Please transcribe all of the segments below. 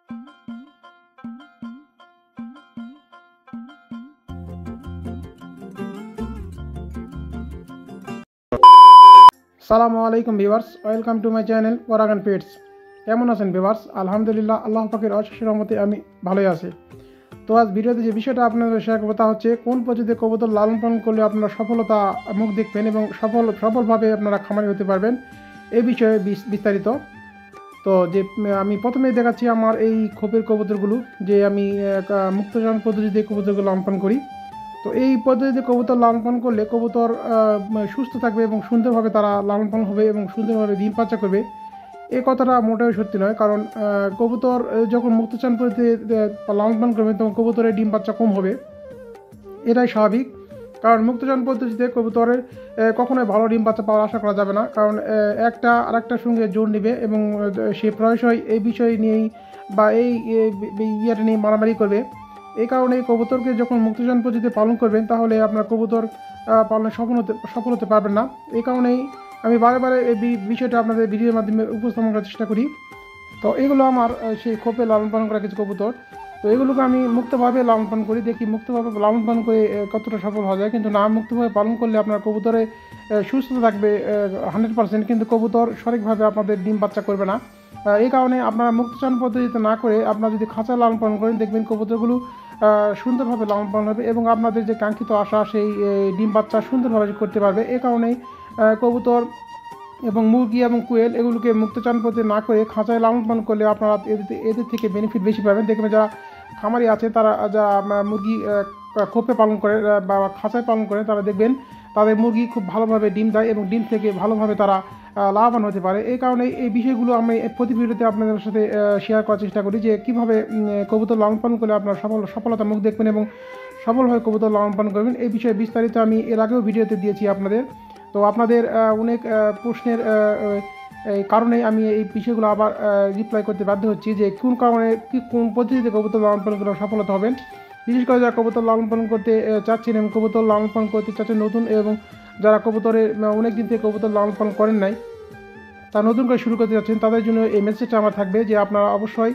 সালামু আলাইকুম viewers, welcome to my channel Paragon Pets. কেমন আছেন ভিউয়ার্স? আলহামদুলিল্লাহ, আল্লাহ পাকের অশেষ রহমতে আমি ভালোই আছি। তো আজ ভিডিওতে যে বিষয়টা আপনাদের শেয়ার করবো তা হচ্ছে কোন পদ্ধতিতে কবুতর লালন পালন করলে আপনারা সফলতা মুখ দেখবেন এবং সফলভাবে আপনারা খামারি হতে পারবেন, এই বিষয়ে বিস্তারিত। তো যে আমি প্রথমেই দেখাচ্ছি আমার এই খোপের কবুতরগুলো, যে আমি মুক্তচারণ পদ্ধতিতে কবুতরগুলো লালন পালন করি। তো এই পদ্ধতিতে কবুতর লালন পালন করলে কবুতর সুস্থ থাকবে এবং সুন্দরভাবে তারা লালন পালন হবে এবং সুন্দরভাবে ডিম বাচ্চা করবে। এই কথাটা মোটেও সত্যি নয়, কারণ কবুতর যখন মুক্তচারণ পদ্ধতিতে লালন পালন করবে তখন কবুতরের ডিম বাচ্চা কম হবে, এটাই স্বাভাবিক। কারণ মুক্তচারণ পদ্ধতিতে কবুতরের কখনোই ভালো ডিম বাচ্চা পাওয়ার আশা করা যাবে না, কারণ একটা আরেকটার সঙ্গে জোর নেবে এবং সে প্রায়শই এই বিষয় নিয়েই বা এই ইয়েটা নিয়ে মারামারি করবে। এই কারণে কবুতরকে যখন মুক্তচারণ পদ্ধতিতে পালন করবেন তাহলে আপনার কবুতর পালনে সফল হতে পারবেন না। এই কারণেই আমি বারে বারে এই বিষয়টা আপনাদের ভিডিওর মাধ্যমে উপস্থাপন করার চেষ্টা করি। তো এগুলো আমার সেই খোপে লালন পালন করা কিছু কবুতর। তো এগুলোকে আমি মুক্তভাবে লালন পালন করি, দেখি মুক্তভাবে লালন পালন করে কতটা সফল হওয়া যায়। কিন্তু না মুক্তভাবে পালন করলে আপনার কবুতরে সুস্থতা থাকবে 100%, কিন্তু কবুতর সঠিকভাবে আপনাদের ডিম বাচ্চা করবে না। এই কারণে আপনারা মুক্তচারণ পদ্ধতিতে না করে আপনারা যদি খাঁচা লালন পালন করেন, দেখবেন কবুতরগুলো সুন্দরভাবে লালন পালন হবে এবং আপনাদের যে কাঙ্ক্ষিত আশা সেই ডিম বাচ্চা সুন্দরভাবে করতে পারবে। এই কারণেই কবুতর এবং মুরগি এবং কোয়েল এগুলোকে মুক্তচারণ পদ্ধতি না করে খাঁচায় লালন পালন করলে আপনারা এদের থেকে বেনিফিট বেশি পাবেন। দেখবেন যারা খামারি আছে, তারা যারা মুরগি খোপে পালন করে বা খাঁচায় পালন করে, তারা দেখবেন তাদের মুরগি খুব ভালোভাবে ডিম দেয় এবং ডিম থেকে ভালোভাবে তারা লাভবান হতে পারে। এই কারণে এই বিষয়গুলো আমি প্রতি ভিডিওতে আপনাদের সাথে শেয়ার করার চেষ্টা করি, যে কীভাবে কবুতর লালন পালন করলে আপনার সফলতা মুখ দেখবেন এবং সফলভাবে কবুতর লালন পালন করবেন। এই বিষয়ে বিস্তারিত আমি এর আগেও ভিডিওতে দিয়েছি আপনাদের। তো আপনাদের অনেক প্রশ্নের এই কারণেই আমি এই বিষয়গুলো আবার রিপ্লাই করতে বাধ্য হচ্ছি, যে কোন কারণে কোন পদ্ধতিতে কবুতর লালন পালন করে সফলতা হবেন। বিশেষ করে যারা কবুতর লালন পালন করতে চাচ্ছেন এবং কবুতর লালন পালন করতে চাচ্ছেন নতুন, এবং যারা কবুতরের অনেক দিন থেকে কবুতর লালন পালন করেন নাই, তা নতুন করে শুরু করতে যাচ্ছেন, তাদের জন্য এই মেসেজটা আমার থাকবে যে আপনারা অবশ্যই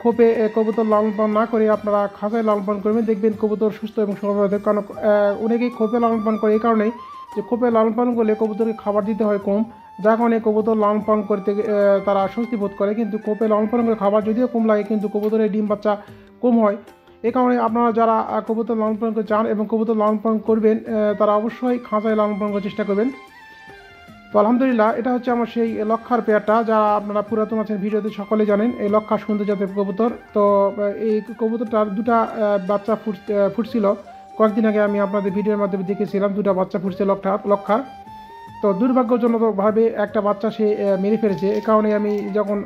খোপে কবুতর লালন পালন না করে আপনারা খাঁচায় লালন পালন করবেন, দেখবেন কবুতর সুস্থ এবং সফল হবে। কারণ অনেকেই খোপে লালন পালন করে এই কারণেই যে খোপে লালন পালন করলে কবুতরকে খাবার দিতে হয় কম, যার কারণে কবুতর লালন পালন করতে তারা স্বস্তি বোধ করে। কিন্তু খোপে লালন পালন করে খাবার যদিও কম লাগে, কিন্তু কবুতরের ডিম বাচ্চা কম হয়। এই কারণে আপনারা যারা কবুতর লালন পালন করতে চান এবং কবুতর লালন পালন করবেন, তারা অবশ্যই খাঁচায় লালন পালন করার চেষ্টা করবেন। তো আলহামদুলিল্লাহ, এটা হচ্ছে আমার সেই লক্ষার পেয়ারটা, যারা আপনারা পুরাতন আছেন ভিডিওতে সকলে জানেন এই লক্ষা সুন্দর জাতের কবুতর। তো এই কবুতরটার দুটা বাচ্চা ফুটছিল কয়েকদিন আগে, আমি আপনাদের ভিডিওর মাধ্যমে দেখেছিলাম দুটা বাচ্চা ফুটছে লক্ষার। তো দুর্ভাগ্যজনকভাবে একটা বাচ্চা সে মেরে ফেলেছে। এই কারণে আমি যখন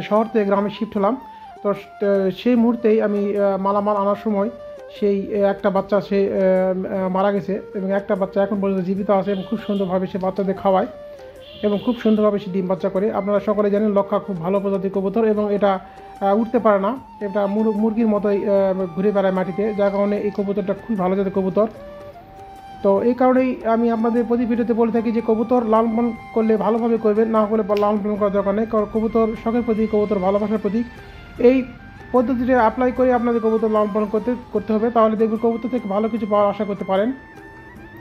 শহর থেকে গ্রামে শিফট হলাম, তো সেই মুহূর্তেই আমি মালামাল আনার সময় সেই একটা বাচ্চা সে মারা গেছে এবং একটা বাচ্চা এখন পর্যন্ত জীবিত আছে এবং খুব সুন্দরভাবে সে বাচ্চাদের খাওয়ায় এবং খুব সুন্দরভাবে সে ডিম বাচ্চা করে। আপনারা সকলে জানেন লক্ষা খুব ভালো প্রজাতির কবুতর এবং এটা উঠতে পারে না, এটা মুরগির মতোই ঘুরে বেড়ায় মাটিতে, যার কারণে এই কবুতরটা খুব ভালো জাতের কবুতর। তো এই কারণেই আমি আপনাদের প্রতি ভিডিওতে বলে থাকি যে কবুতর লালন পালন করলে ভালোভাবে করবেন, না হলে লালন পালন করার দরকার নেই। কারণ কবুতর শখের প্রতীক, কবুতর ভালোবাসার প্রতীক। এই পদ্ধতিটা অ্যাপ্লাই করে আপনাদের কবুতর লালন পালন করতে হবে, তাহলে দেখবেন কবুতর থেকে ভালো কিছু পাওয়ার আশা করতে পারেন।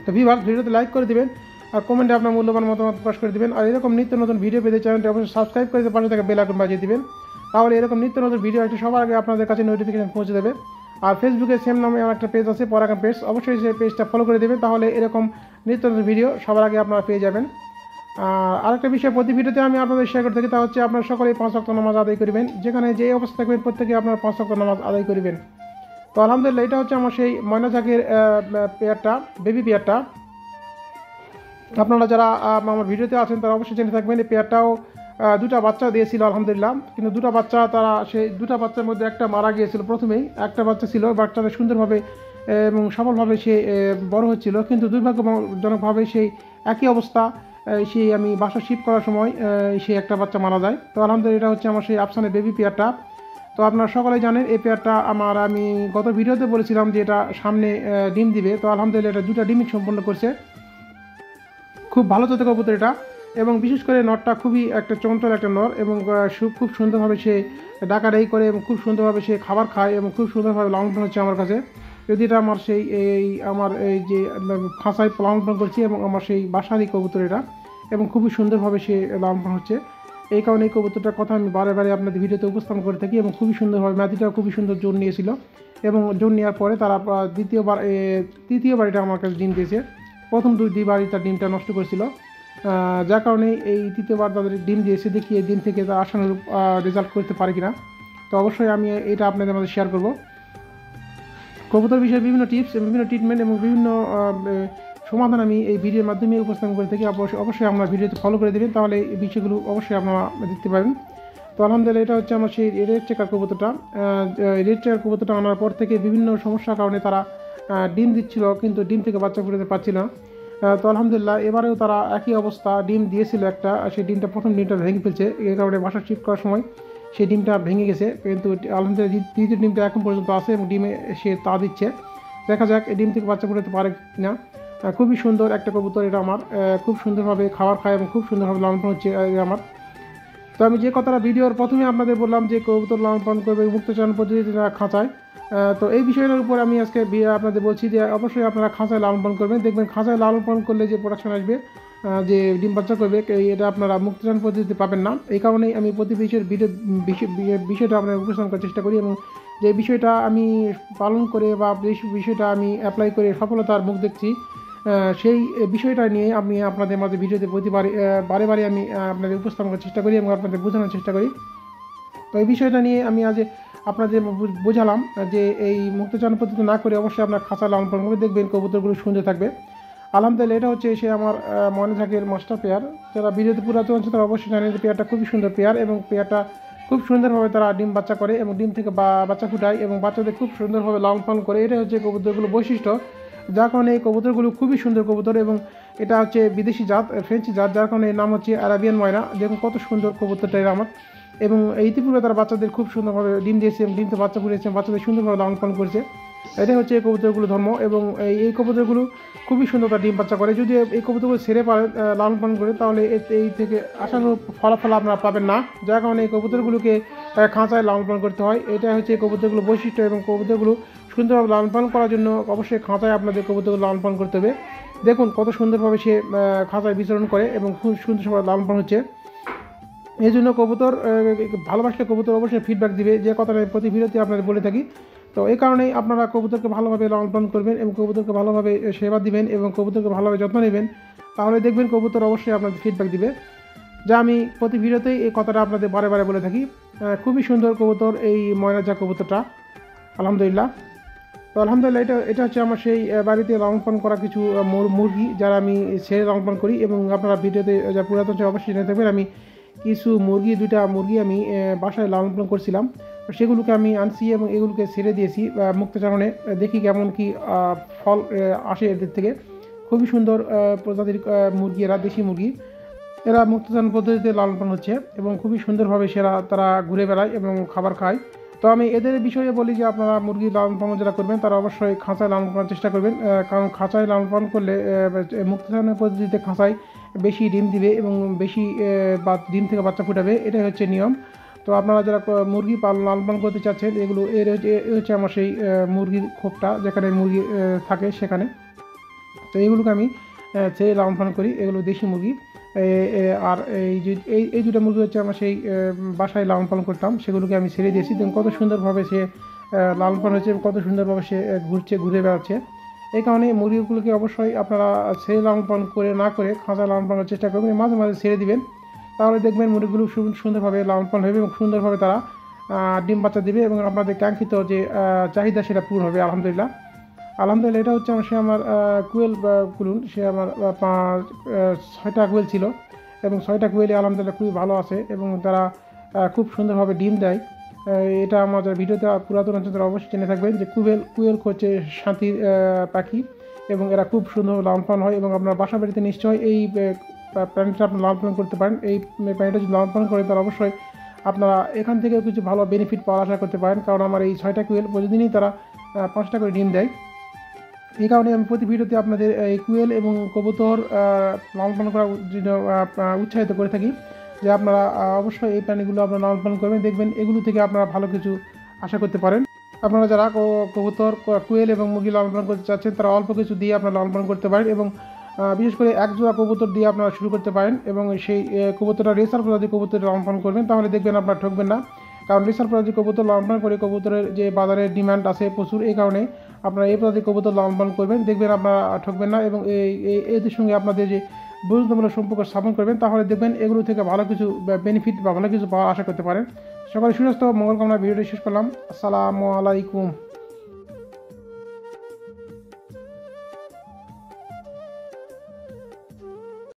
তো ভিউয়ার্স, ভিডিওতে লাইক করে দেবেন আর কমেন্টে আপনার মূল্যবান মতামত প্রকাশ করে দেবেন। আর এরকম নিত্য নতুন ভিডিও পেতে চ্যানেলটি অবশ্যই সাবস্ক্রাইব করে পাশে থেকে বেল আইকন বাজিয়ে দেবেন, তাহলে এরকম নিত্য নতুন ভিডিও আসলে সবার আগে আপনাদের কাছে নোটিফিকেশন পৌঁছে দেবে। আর ফেসবুকে সেম নামে আমার একটা পেজ আছে, পরাগান পেজ, অবশ্যই সেই পেজটা ফলো করে দেবেন, তাহলে এরকম নিত্য নতুন ভিডিও সবার আগে আপনারা পেয়ে যাবেন। আরেকটা বিষয় প্রতি ভিডিওতে আমি আপনাদের শেয়ার করে থাকি, তা হচ্ছে আপনারা সকলেই 5 ওয়াক্ত নামাজ আদায় করবেন, যেখানে যে অবস্থা থাকবেন প্রত্যেকে আপনারা 5 ওয়াক্ত নামাজ আদায় করবেন। তো আলহামদুলিল্লাহ, এটা হচ্ছে আমার সেই ময়না ঝাঁকের পেয়ারটা, বেবি পেয়ারটা। আপনারা যারা আমার ভিডিওতে আছেন তারা অবশ্যই জেনে থাকবেন এই পেয়ারটাও দুটা বাচ্চা দিয়েছিল আলহামদুলিল্লাহ, কিন্তু দুটা বাচ্চা সেই দুটা বাচ্চার মধ্যে একটা মারা গিয়েছিল প্রথমেই। একটা বাচ্চা ছিল, বাচ্চাটা সুন্দরভাবে এবং সফলভাবে সে বড় হচ্ছিল, কিন্তু দুর্ভাগ্যজনকভাবে সেই একই অবস্থা সেই আমি বাসা শিফট করার সময় সেই একটা বাচ্চা মারা যায়। তো আলহামদুলিল্লাহ, এটা হচ্ছে আমার সেই আফসানের বেবি পেয়ারটা। তো আপনারা সকলেই জানেন এই পেয়ারটা আমি গত ভিডিওতে বলেছিলাম যে এটা সামনে ডিম দিবে। তো আলহামদুলিল্লাহ, এটা দুটা ডিমই সম্পন্ন করছে। খুব ভালো জাতের কবুতর এটা, এবং বিশেষ করে নরটা খুবই একটা চঞ্চল একটা নর এবং খুব সুন্দরভাবে সে ডাকাডাকি করে এবং খুব সুন্দরভাবে সে খাবার খায় এবং খুব সুন্দরভাবে লালন পালন হচ্ছে আমার কাছে। যদি এটা আমার সেই আমার এই যে খাঁচায় লালন পালন করছি এবং আমার সেই বাসারই কবুতর এটা, এবং খুবই সুন্দরভাবে সে লালন পালন হচ্ছে। এই কারণে এই কবুতরটার কথা আমি বারে বারে আপনাদের ভিডিওতে উপস্থাপন করে থাকি। এবং খুবই সুন্দরভাবে মাটিটাও খুবই সুন্দর জোর নিয়েছিল এবং জোর নেওয়ার পরে তারা তৃতীয়বার এটা আমার কাছে ডিম দিয়েছে। প্রথম দুইবারই তার ডিমটা নষ্ট করেছিল, যার কারণে এই তৃতীয়বার তাদের ডিম দিয়েছে। দেখি এই ডিম থেকে তারা আশানুরূপ রেজাল্ট করতে পারে কিনা। তো অবশ্যই আমি এটা আপনাদের মধ্যে শেয়ার করব। কবুতর বিষয়ে বিভিন্ন টিপস, বিভিন্ন ট্রিটমেন্ট এবং বিভিন্ন সমাধান আমি এই ভিডিওর মাধ্যমে উপস্থাপন করে থাকি। অবশ্যই আপনারা ভিডিওতে ফলো করে দেবেন, তাহলে এই বিষয়গুলো অবশ্যই আপনারা দেখতে পাবেন। তো আলহামদুলিল্লাহ এটা হচ্ছে আমার সেই রেড চেকার কবুতরটা। রেড চেকার কবুতরটা আনার পর থেকে বিভিন্ন সমস্যার কারণে তারা ডিম দিচ্ছিল, কিন্তু ডিম থেকে বাচ্চা ফুটাতে পারছিল না। তো আলহামদুলিল্লাহ এবারেও তারা একই অবস্থা, ডিম দিয়েছিল একটা, সেই ডিমটা প্রথম ডিমটা ভেঙে ফেলছে। এই কারণে বাসা শিফট করার সময় সেই ডিমটা ভেঙে গেছে, কিন্তু আলহামদুলিল্লাহ দ্বিতীয় ডিমটা এখন পর্যন্ত আছে এবং ডিমে সে তা দিচ্ছে। দেখা যাক এই ডিম থেকে বাচ্চা ফুটাতে পারে কিনা। খুবই সুন্দর একটা কবুতর এটা আমার, খুব সুন্দরভাবে খাবার খায় এবং খুব সুন্দরভাবে লালন পালন হচ্ছে আমার। তো আমি যে কথাটা ভিডিওর প্রথমে আপনাদের বললাম যে কবুতর লালন পালন করবে মুক্তচারণ পদ্ধতিতে খাঁচায়, তো এই বিষয়টার উপর আমি আজকে আপনাদের বলছি যে অবশ্যই আপনারা খাঁচায় লালন পালন করবেন। দেখবেন খাঁচায় লালন পালন করলে যে প্রোডাকশন আসবে, যে ডিম বাচ্চা করবে, এটা আপনারা মুক্তচারণ পদ্ধতিতে পাবেন না। এই কারণেই আমি প্রতি বিষয়টা আপনাদের উপস্থাপন করার চেষ্টা করি এবং যে বিষয়টা আমি পালন করে বা বিষয়টা আমি অ্যাপ্লাই করে সফলতার মুখ দেখছি, সেই বিষয়টা নিয়ে আমি আপনাদের মাঝে ভিডিওতে বারে বারে আমি আপনাদের উপস্থাপন করার চেষ্টা করি এবং আপনাদের বোঝানোর চেষ্টা করি। তো এই বিষয়টা নিয়ে আমি আজ আপনাদের বোঝালাম যে এই মুক্তচারণ পদ্ধতি না করে অবশ্যই আপনার খাঁচা লালন পালন করে দেখবেন কবুতরগুলো সুন্দর থাকবে। আলহামদুলিল্লাহ এটা হচ্ছে সে আমার ময়নাঝাঁকের মাস্টার পেয়ার। যারা ভিডিওতে পুরাতন আছে তারা অবশ্যই জানেন যে পেয়ারটা খুবই সুন্দর পেয়ার এবং পেয়ারটা খুব সুন্দরভাবে তারা ডিম বাচ্চা করে এবং ডিম থেকে বাচ্চা ফুটায় এবং বাচ্চাদের খুব সুন্দরভাবে লালন পালন করে। এটাই হচ্ছে কবুতরগুলো বৈশিষ্ট্য, যার কারণে এই কবুতরগুলো খুবই সুন্দর কবুতর এবং এটা হচ্ছে বিদেশি জাত, ফ্রেঞ্চি জাত, যার কারণে এর নাম হচ্ছে আরাবিয়ান ময়না। দেখুন কত সুন্দর কবুতরটা এর আমার, এবং ইতিপূর্বে তারা বাচ্চাদের খুব সুন্দরভাবে ডিম দিয়েছে এবং ডিমতে বাচ্চা ফুটেছে, বাচ্চাদের সুন্দরভাবে লালন পালন করেছে। এটাই হচ্ছে এই কবুতরগুলো ধর্ম এবং এই কবুতরগুলো খুবই সুন্দর তার ডিম বাচ্চা করে। যদি এই কবুতরগুলো ছেড়ে পারে লালন পালন করে, তাহলে এই থেকে আশানুরূপ ফলাফল আপনারা পাবেন না, যার কারণে এই কবুতরগুলোকে খাঁচায় লালন পালন করতে হয়। এটাই হচ্ছে এই কবুতরগুলো বৈশিষ্ট্য এবং কবুতরগুলো সুন্দরভাবে লালন পালন করার জন্য অবশ্যই খাঁচায় আপনাদের কবুতরগুলো লালন পালন করতে হবে। দেখুন কত সুন্দরভাবে সে খাঁচায় বিচরণ করে এবং খুব সুন্দরভাবে লালন পালন হচ্ছে। এই জন্য কবুতর ভালোবাসলে কবুতর অবশ্যই ফিডব্যাক দিবে, যে কথাটা প্রতি ভিডিওতে আপনাদের বলে থাকি। তো এই কারণেই আপনারা কবুতরকে ভালোভাবে লালন পালন করবেন এবং কবুতরকে ভালোভাবে সেবা দিবেন এবং কবুতরকে ভালোভাবে যত্ন নেবেন, তাহলে দেখবেন কবুতর অবশ্যই আপনাদের ফিডব্যাক দিবে। যা আমি প্রতি ভিডিওতেই এই কথাটা আপনাদের বারে বারে বলে থাকি। খুবই সুন্দর কবুতর এই ময়নাঝাঁক কবুতরটা আলহামদুলিল্লাহ। তো আলহামদুলিল্লাহ এটা হচ্ছে আমার সেই বাড়িতে লালন পালন করা কিছু মুরগি, যারা আমি ছেড়ে লালন পালন করি। এবং আপনারা ভিডিওতে যা পুরাতন অবশ্যই জেনে থাকবেন, আমি কিছু দুইটা মুরগি আমি বাসায় লালন পালন করছিলাম। সেগুলোকে আমি আনছি এবং এগুলোকে ছেড়ে দিয়েছি মুক্তচারণে। দেখি কেমন কি ফল আসে এদের থেকে। খুবই সুন্দর প্রজাতির মুরগি, এরা দেশি মুরগি, এরা মুক্তচারণ পদ্ধতিতে লালন পালন হচ্ছে এবং খুবই সুন্দরভাবে তারা ঘুরে বেড়ায় এবং খাবার খায়। তো আমি এদের বিষয়ে বলি যে আপনারা মুরগি লালন পালন যারা করবেন তারা অবশ্যই খাঁচায় লালন পালনের চেষ্টা করবেন, কারণ খাঁচায় লালন পালন করলে মুক্তচারণের পদ্ধতিতে খাঁচায় বেশি ডিম দিবে এবং বেশি ডিম থেকে বাচ্চা ফুটাবে, এটাই হচ্ছে নিয়ম। তো আপনারা যারা মুরগি লালন পালন করতে চাচ্ছেন, এর হচ্ছে আমার সেই মুরগির খোপটা, যেখানে মুরগি থাকে সেখানে। তো এইগুলোকে আমি ছেড়ে লালন পালন করি, এগুলো দেশি মুরগি। আর এই দুটো মুরগি হচ্ছে আমার সেই বাসায় লালন পালন করতাম, সেগুলোকে আমি ছেড়ে দিয়েছি। দেখুন কত সুন্দরভাবে সে লালন পালন হচ্ছে এবং কত সুন্দরভাবে সে ঘুরে বেড়াচ্ছে। এই কারণে মুরগিগুলোকে অবশ্যই আপনারা ছেড়ে লালন পালন না করে খাঁচায় লালন পালনের চেষ্টা করবেন, মাঝে মাঝে ছেড়ে দিবেন, তাহলে দেখবেন মুরগিগুলো সুন্দরভাবে লালন পালন হবে এবং সুন্দরভাবে তারা ডিম বাচ্চা দেবে এবং আপনাদের কাঙ্ক্ষিত যে চাহিদা সেটা পূরণ হবে আলহামদুলিল্লাহ। এটা হচ্ছে আমার কুয়েল কুলুন, সে আমার 6টা কুয়েল ছিল এবং 6টা কুয়েলে আলহামদুলিল্লাহ খুবই ভালো আছে এবং তারা খুব সুন্দরভাবে ডিম দেয়। এটা আমাদের ভিডিওতে পুরাতন অঞ্চল তারা অবশ্যই জেনে থাকবেন যে কুয়েল হচ্ছে শান্তির পাখি এবং এরা খুব সুন্দরভাবে লালন পালন হয় এবং আপনার বাসা বাড়িতে নিশ্চয়ই এই প্রাণীটা আপনি লালন পালন করতে পারেন। এই প্রাণীটা যদি লালন পালন করেন তাহলে অবশ্যই আপনারা এখান থেকেও কিছু ভালো বেনিফিট পাওয়ার আশা করতে পারেন, কারণ আমার এই 6টা কুয়েল প্রতিদিনই তারা 5টা করে ডিম দেয় এই কারণে আমি প্রতি ভিডিওতে আপনাদের এই কুয়েল এবং কবুতর লালন পালন করার জন্য উৎসাহিত করে থাকি যে আপনারা অবশ্যই এই প্রাণীগুলো আপনারা লালন পালন করবেন, দেখবেন এগুলো থেকে আপনারা ভালো কিছু আশা করতে পারেন। আপনারা যারা কবুতর, কুয়েল এবং মুরগি লালন পালন করতে চাচ্ছেন তারা অল্প কিছু দিয়ে আপনারা লালন পালন করতে পারেন এবং বিশেষ করে এক জোড়া কবুতর দিয়ে আপনারা শুরু করতে পারেন এবং সেই কবুতরটা রেসার প্রজাতির কবুতর লালন পালন করবেন, তাহলে দেখবেন আপনারা ঠকবেন না। কারণ রেসার প্রজাতির কবুতর লালন পালন করে কবুতরের যে বাজারে ডিমান্ড আছে প্রচুর, এই কারণে আপনারা এই প্রজাতির কবুতর লালন পালন করবেন, দেখবেন আপনারা ঠকবেন না এবং এদের সঙ্গে আপনাদের যে বন্ধুত্বমূলক সম্পর্ক স্থাপন করবেন, তাহলে দেখবেন এগুলো থেকে ভালো কিছু বেনিফিট বা ভালো কিছু পাওয়ার আশা করতে পারেন। সকালে সুস্বাস্থ্য মঙ্গল কামনা ভিডিওটি শেষ করলাম। আসসালামু আলাইকুম।